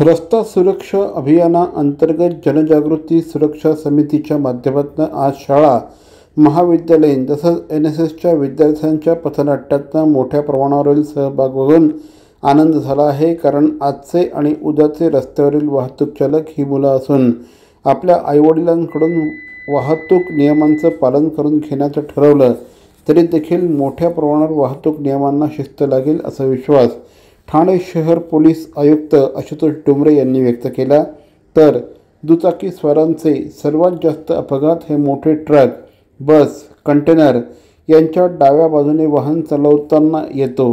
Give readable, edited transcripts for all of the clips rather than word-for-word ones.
रस्ता सुरक्षा अभियानाअंतर्गत जनजागृती सुरक्षा समितीच्या माध्यमातून आज शाळा, महाविद्यालयीन तसंच NSSच्या विद्यार्थ्यांच्या पथनाट्यात मोठ्या प्रमाणावरील सहभाग बघून आनंद झाला आहे। कारण आजचे आणि उद्याचे रस्त्यावरील वाहतूक चालक ही मुलं असून आपल्या आईवडिलांकडून वाहतूक नियमांचं पालन करून घेण्याचं ठरवलं तरी देखील मोठ्या प्रमाणावर वाहतूक नियमांना शिस्त लागेल असा विश्वास ठाणे शहर पोलीस आयुक्त आशुतोष डुमरे यांनी व्यक्त केला। तर दुचाकी स्वारांचे सर्वात जास्त अपघात हे मोठे ट्रक, बस, कंटेनर यांच्या डाव्या बाजूने वाहन चालवताना येतो।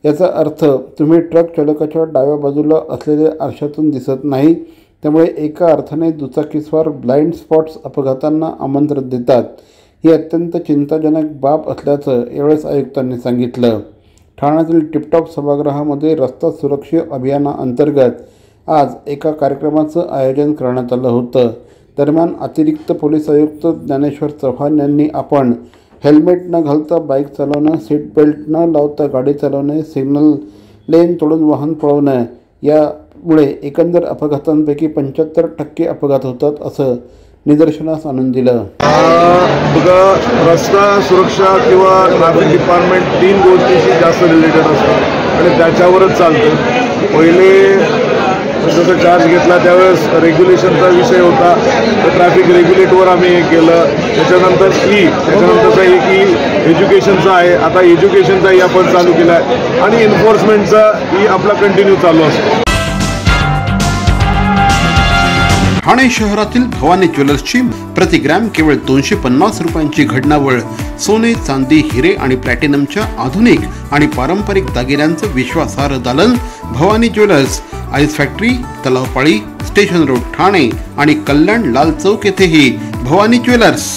याचा अर्थ तुम्ही ट्रक चालकाच्या डाव्या बाजूला असलेल्या आरशातून दिसत नाही, त्यामुळे एका अर्थाने दुचाकीस्वार ब्लाइंड स्पॉट्स अपघातांना आमंत्रण देतात। ही अत्यंत चिंताजनक बाब असल्याचं यावेळेस आयुक्तांनी सांगितलं। ठाण्यातील टिपटॉप सभागृहामध्ये रस्ता सुरक्षा अभियानाअंतर्गत आज एका कार्यक्रमाचं आयोजन करण्यात आलं होतं। दरम्यान अतिरिक्त पोलीस आयुक्त ज्ञानेश्वर चव्हाण यांनी आपण हेल्मेट न घालता बाईक चालवणं, सीट बेल्ट न लावता गाडी चालवणे, सिग्नल लेन तोडून वाहन पळवणं यामुळे एकंदर अपघातांपैकी 75% अपघात होतात असं निदर्शनास आणून दिलं। रस्ता सुरक्षा किंवा ट्रॅफिक डिपार्टमेंट 3 गोष्टींशी जास्त रिलेटेड असतं आणि त्याच्यावरच चालतं। पहिले जसं चार्ज घेतला त्यावेळेस रेग्युलेशनचा विषय होता, तर ट्रॅफिक रेग्युलेटवर आम्ही हे केलं। त्याच्यानंतरचं हे की एज्युकेशनचं आहे, आता एज्युकेशनचाही आपण चालू केला आहे आणि एन्फोर्समेंटचा ही आपला कंटिन्यू चालू असतो। ठाणे शहरातील भवानी ज्वेलर्सची प्रति ग्रॅम केवळ 250 रुपयांची घडणावळ सोने, चांदी, हिरे आणि प्लॅटिनमच्या आधुनिक आणि पारंपरिक दागिन्यांचं विश्वासार्ह दालन Bhavani jewellers, ice factory, Talao Pali, station road Thane आणि कल्याण लाल चौक येथेही भवानी ज्वेलर्स।